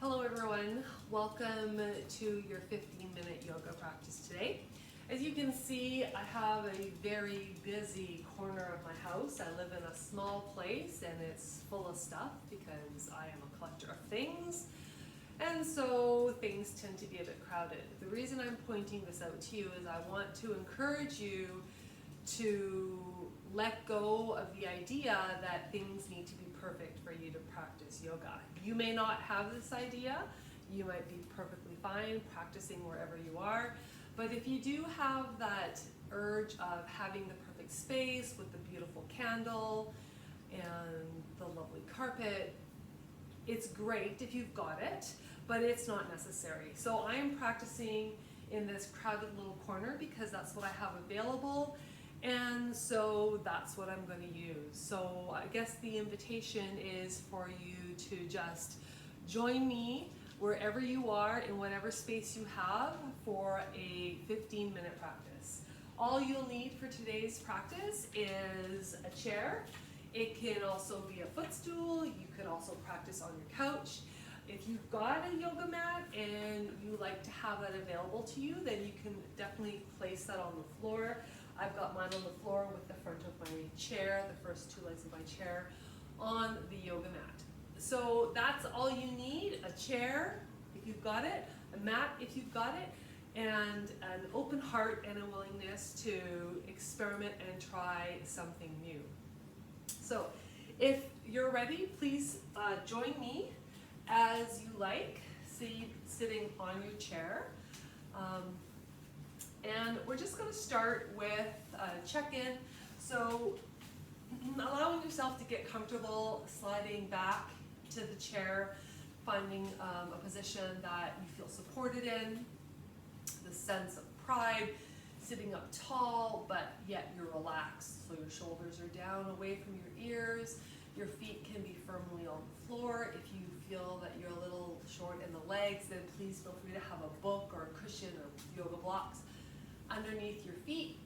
Hello everyone, welcome to your 15-minute yoga practice today. As you can see, I have a very busy corner of my house. I live in a small place and it's full of stuff because I am a collector of things, and so things tend to be a bit crowded. The reason I'm pointing this out to you is I want to encourage you to let go of the idea that things need to be perfect for you to practice yoga. You may not have this idea. You might be perfectly fine practicing wherever you are. But if you do have that urge of having the perfect space with the beautiful candle and the lovely carpet, it's great if you've got it, but it's not necessary. So I am practicing in this crowded little corner because that's what I have available. And so that's what I'm going to use. So I guess the invitation is for you to just join me wherever you are in whatever space you have for a 15-minute practice. All you'll need for today's practice is a chair. It can also be a footstool. You could also practice on your couch. If you've got a yoga mat and you like to have that available to you, then you can definitely place that on the floor. I've got mine on the floor with the front of my chair, the first two legs of my chair, on the yoga mat. So that's all you need: a chair if you've got it, a mat if you've got it, and an open heart and a willingness to experiment and try something new. So if you're ready, please join me as you like, sitting on your chair. And we're just going to start with a check-in. So allowing yourself to get comfortable, sliding back to the chair, finding a position that you feel supported in, the sense of pride, sitting up tall, but yet you're relaxed. So your shoulders are down away from your ears, your feet can be firmly on the floor. If you feel that you're a little short in the legs, then please feel free to have a book or a cushion or yoga blocks underneath your feet.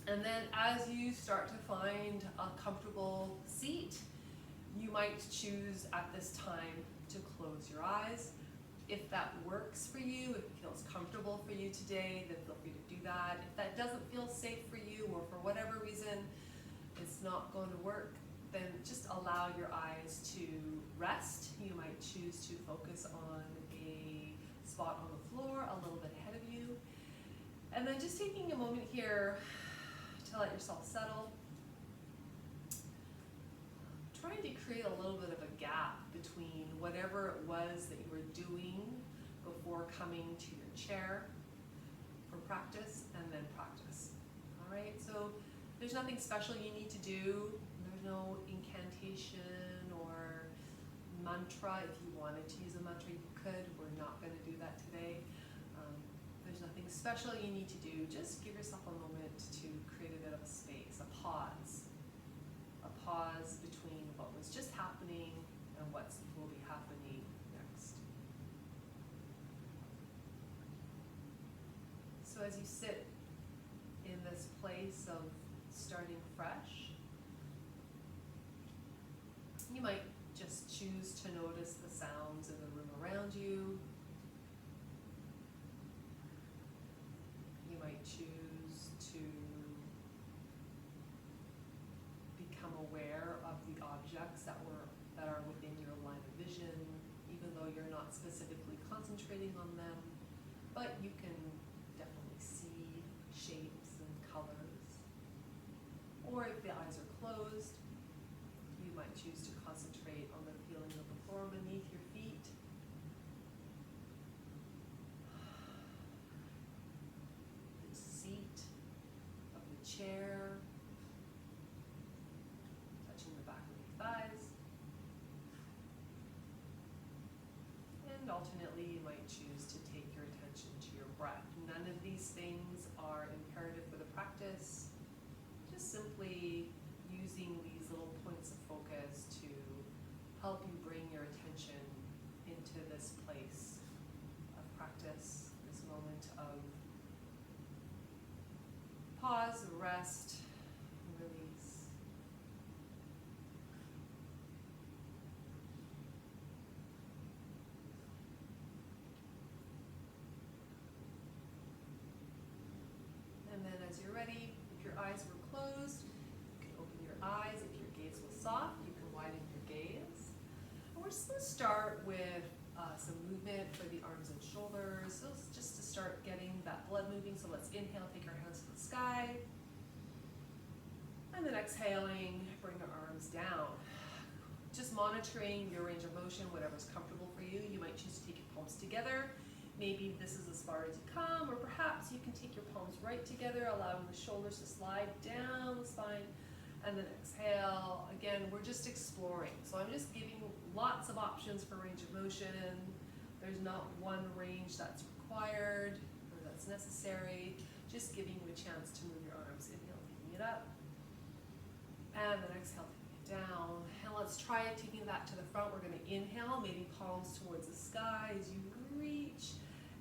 And then as you start to find a comfortable seat, you might choose at this time to close your eyes. If that works for you, if it feels comfortable for you today, then feel free to do that. If that doesn't feel safe for you, or for whatever reason it's not going to work, then just allow your eyes to rest. You might choose to focus on a spot on the floor a little bit ahead of you. And then just taking a moment here to let yourself settle. Trying to create a little bit of a gap between whatever it was that you were doing before coming to your chair for practice and then practice. All right, so there's nothing special you need to do. There's no incantation or mantra. If you wanted to use a mantra, you could. We're not going to do that today. There's nothing special you need to do. Just give yourself a moment to create a bit of a space, a pause between what was just happening and what will be happening next. So as you sit in this place of starting fresh, you might just choose to notice the sounds in the room around you. You might choose to become aware of the objects that are within your line of vision, even though you're not specifically concentrating on them, but you can definitely see shapes and colors. Or if the eyes are closed, you might choose to concentrate on the feeling of the floor beneath your feet. The seat of the chair, touching the back of your thighs. And alternately, you might choose to take your attention to your breath. None of these things are imperative for the practice. Just simply using these little points of focus to help you bring your attention into this place of practice, this moment of pause, rest, release. widen your gaze. And we're just going to start with some movement for the arms and shoulders. So it's just to start getting that blood moving. So let's inhale, take our hands to the sky. And then exhaling, bring our arms down. Just monitoring your range of motion, whatever's comfortable for you. You might choose to take your palms together. Maybe this is as far as you come, or perhaps you can take your palms right together, allowing the shoulders to slide down the spine, and then exhale. Again, we're just exploring. So I'm just giving lots of options for range of motion. There's not one range that's required or that's necessary. Just giving you a chance to move your arms. Inhale, taking it up, and then exhale, taking it down. And let's try it, taking that to the front. We're going to inhale, maybe palms towards the sky as you reach.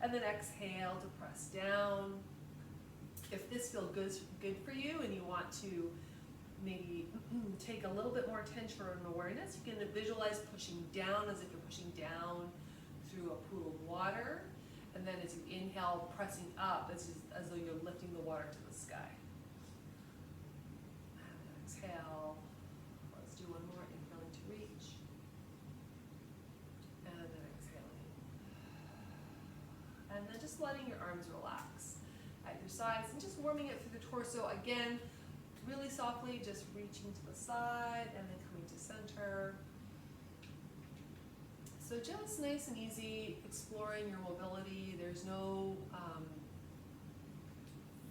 And then exhale to press down. If this feels good for you and you want to maybe take a little bit more attention and awareness, you can visualize pushing down as if you're pushing down through a pool of water. And then as you inhale, pressing up as though you're lifting the water to the sky. And then exhale. Let's do one more. Inhaling to reach. And then exhaling. And then just letting your arms relax at your sides and just warming it through the torso. Again, really softly, just reaching to the side and then coming to center. So just nice and easy, exploring your mobility. There's no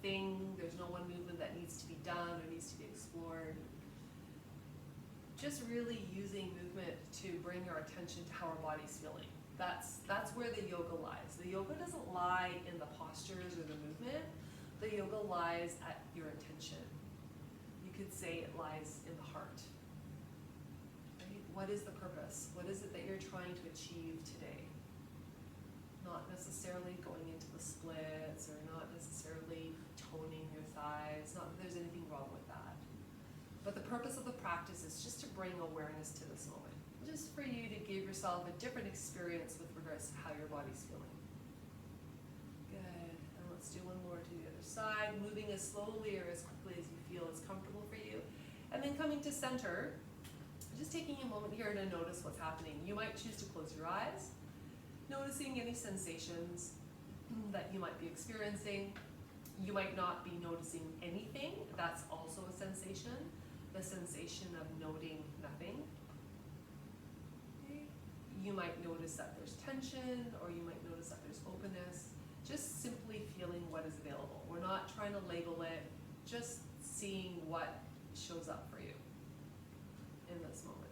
there's no one movement that needs to be done or needs to be explored. Just really using movement to bring our attention to how our body's feeling. That's where the yoga lies. The yoga doesn't lie in the postures or the movement. The yoga lies at your intention. You could say it lies in the heart. Right? What is the purpose? What is it that you're trying to achieve today? Not necessarily going into the splits or not necessarily toning your thighs. Not that there's anything wrong with that. But the purpose of the practice is just to bring awareness to this moment. Just for you to give yourself a different experience with regards to how your body's feeling. Good. And let's do one more to the other side, moving as slowly or as quickly as you feel is comfortable for you. And then coming to center, just taking a moment here to notice what's happening. You might choose to close your eyes, noticing any sensations that you might be experiencing. You might not be noticing anything. That's also a sensation. The sensation of noting nothing. Okay. You might notice that there's tension, or you might notice that there's openness. Just simply feeling what is available. We're not trying to label it, just seeing what shows up for you in this moment.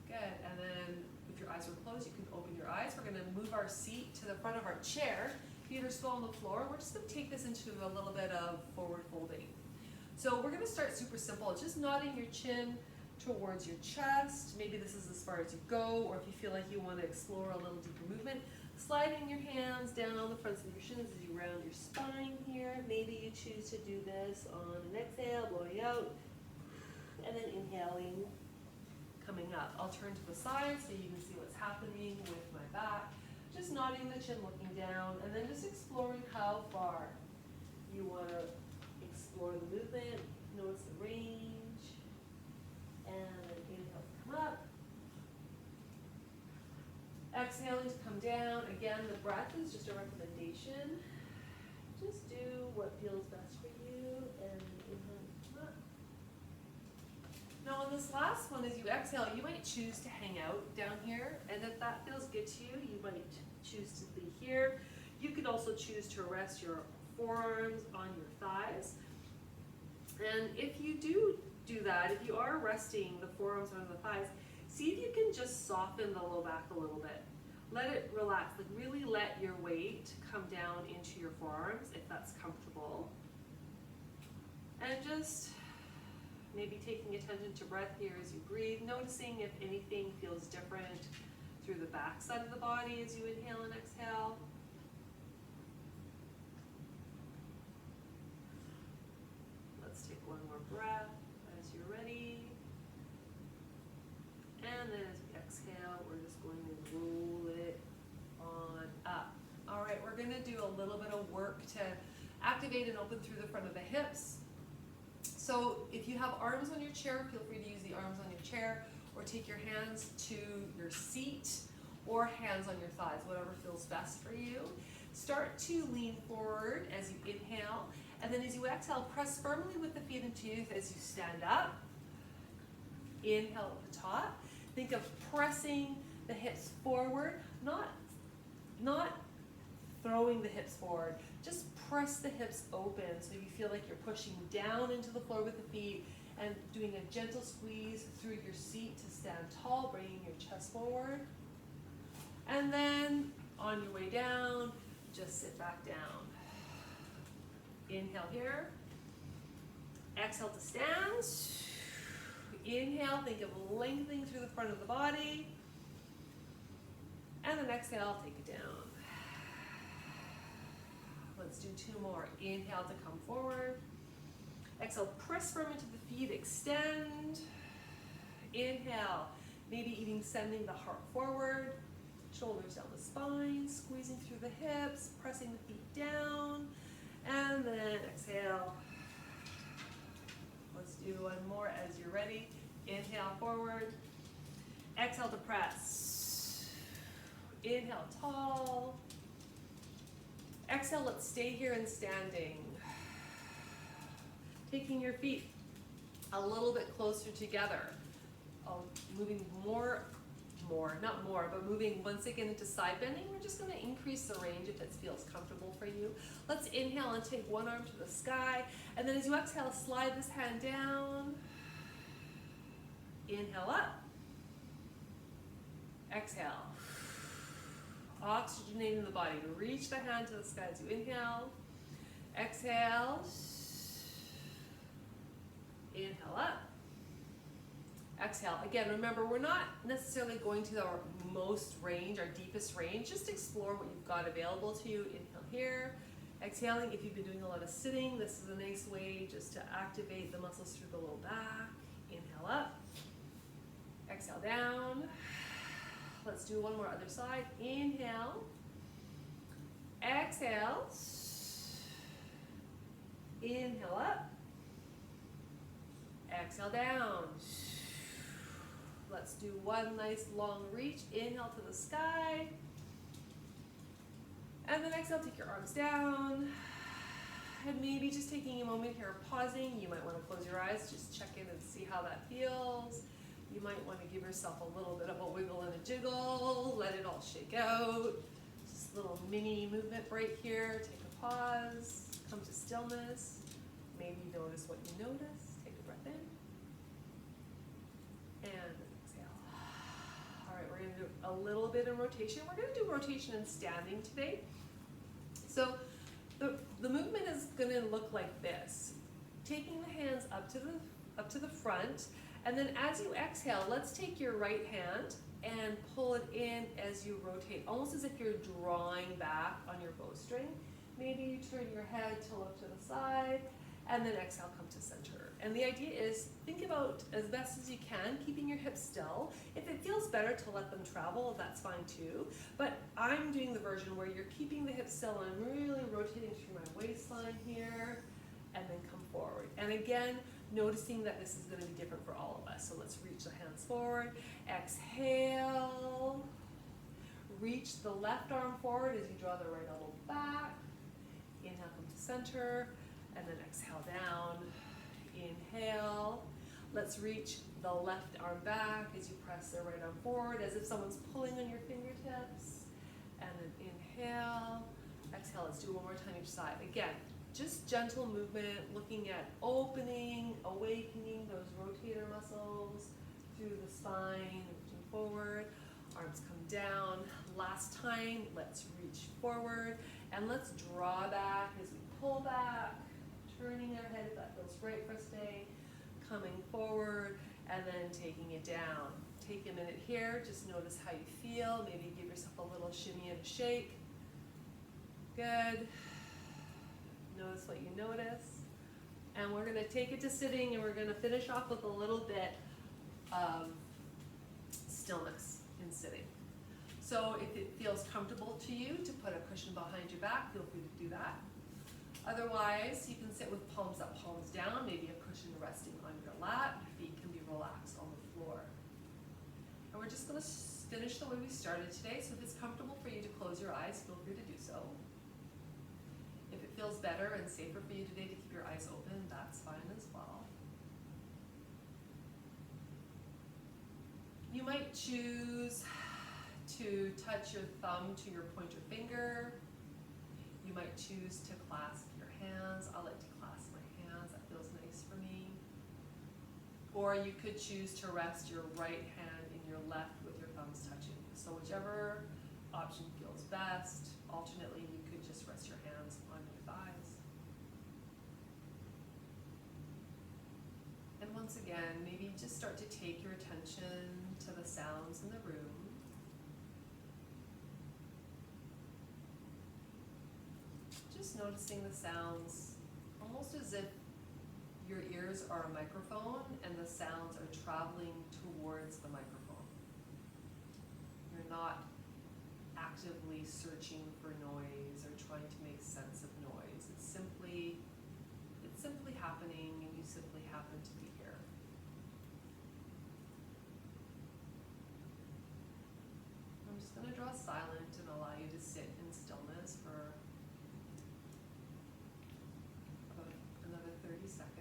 Good, and then if your eyes are closed, you can open your eyes. We're gonna move our seat to the front of our chair. Feet are still on the floor. We're just gonna take this into a little bit of forward folding. So we're gonna start super simple, just nodding your chin towards your chest. Maybe this is as far as you go, or if you feel like you wanna explore a little deeper movement, sliding your hands down on the fronts of your shins as you round your spine here. Maybe you choose to do this on an exhale, blowing out, and then inhaling, coming up. I'll turn to the side so you can see what's happening with my back. Just nodding the chin, looking down, and then just exploring how far you want to explore the movement. Notice the range, and then inhale to come up. Exhaling to come down. Again, the breath is just a recommendation. Just do what feels best for you, and inhale to come up. Now on this last one, as you exhale, you might choose to hang out down here, and if that feels good to you, you might choose to be here. You could also choose to rest your forearms on your thighs. And if you do that, if you are resting the forearms on the thighs, see if you can just soften the low back a little bit. Let it relax, like really let your weight come down into your forearms if that's comfortable. And just maybe taking attention to breath here as you breathe, noticing if anything feels different through the back side of the body as you inhale and exhale. Let's take one more breath as you're ready. And then as we exhale, we're just going to roll it on up. All right, we're going to do a little bit of work to activate and open through the front of the hips. So if you have arms on your chair, feel free to use the arms on your chair, or take your hands to your seat, or hands on your thighs, whatever feels best for you. Start to lean forward as you inhale, and then as you exhale, press firmly with the feet into youth as you stand up. Inhale at the top. Think of pressing the hips forward, not throwing the hips forward. Just press the hips open so you feel like you're pushing down into the floor with the feet and doing a gentle squeeze through your seat to stand tall, bringing your chest forward. And then on your way down, just sit back down. Inhale here. Exhale to stand. Inhale, think of lengthening through the front of the body. And then exhale, take it down. Let's do 2 more. Inhale to come forward. Exhale, press firm into the feet, extend. Inhale, maybe even sending the heart forward. Shoulders down the spine, squeezing through the hips, pressing the feet down. And then exhale. Let's do 1 more as you're ready. Inhale forward. Exhale to press. Inhale tall. Exhale, let's stay here in standing. Taking your feet a little bit closer together. Moving but moving once again into side bending. We're just going to increase the range if it feels comfortable for you. Let's inhale and take 1 arm to the sky. And then as you exhale, slide this hand down. Inhale up. Exhale. Oxygenating the body. Reach the hand to the sky as you inhale. Exhale. Inhale up. Exhale. Again, remember, we're not necessarily going to our most range, our deepest range. Just explore what you've got available to you. Inhale here. Exhaling, if you've been doing a lot of sitting, this is a nice way just to activate the muscles through the low back. Inhale up. Exhale down. Let's do 1 more other side. Inhale. Exhale. Inhale up. Exhale down. Let's do 1 nice long reach. Inhale to the sky. And then exhale, take your arms down. And maybe just taking a moment here, pausing. You might want to close your eyes, just check in and see how that feels. You might want to give yourself a little bit of a wiggle and a jiggle. Let it all shake out. Just a little mini movement break here. Take a pause. Come to stillness. Maybe notice what you notice. Take a breath in. And exhale. All right, we're going to do a little bit of rotation. We're going to do rotation and standing today. So the movement is going to look like this. Taking the hands up to the front, and then as you exhale, let's take your right hand and pull it in as you rotate, almost as if you're drawing back on your bowstring. Maybe you turn your head to look to the side, and then exhale, come to center. And the idea is, think about, as best as you can, keeping your hips still. If it feels better to let them travel, that's fine too. But I'm doing the version where you're keeping the hips still, and I'm really rotating through my waistline here, and then come forward. And again, noticing that this is going to be different for all of us. So let's reach the hands forward. Exhale. Reach the left arm forward as you draw the right elbow back. Inhale, come to center. And then exhale down. Inhale. Let's reach the left arm back as you press the right arm forward, as if someone's pulling on your fingertips. And then inhale. Exhale. Let's do 1 more time each side. Again, just gentle movement, looking at opening, awakening those rotator muscles through the spine, reaching forward. Arms come down. Last time, let's reach forward. And let's draw back as we pull back. Turning our head if that feels right for us today, coming forward, and then taking it down. Take a minute here, just notice how you feel. Maybe give yourself a little shimmy and a shake. Good. Notice what you notice. And we're going to take it to sitting, and we're going to finish off with a little bit of stillness in sitting. So if it feels comfortable to you to put a cushion behind your back, feel free to do that. Otherwise, you can sit with palms up, palms down, maybe a cushion resting on your lap. Your feet can be relaxed on the floor. And we're just going to finish the way we started today. So if it's comfortable for you to close your eyes, feel free to do so. If it feels better and safer for you today to keep your eyes open, that's fine as well. You might choose to touch your thumb to your pointer finger. You might choose to clasp your hands. I like to clasp my hands, that feels nice for me. Or you could choose to rest your right hand in your left with your thumbs touching. So whichever option feels best. Alternately, you could just rest your hands on your thighs. And once again, maybe just start to take your attention to the sounds in the room. Just noticing the sounds almost as if your ears are a microphone and the sounds are traveling towards the microphone. You're not actively searching for noise or trying to make sense of noise. It's simply happening and you simply happen to be here. I'm just going to draw silent and allow you to sit in stillness for about another 30 seconds.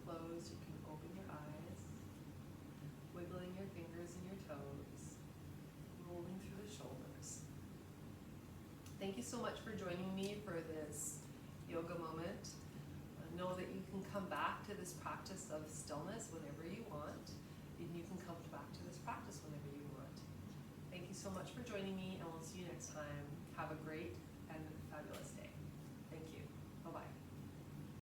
Closed, you can open your eyes, wiggling your fingers and your toes, rolling through the shoulders. Thank you so much for joining me for this yoga moment. Know that you can come back to this practice of stillness whenever you want, and you can come back to this practice whenever you want. Thank you so much for joining me, and we'll see you next time. Have a great and fabulous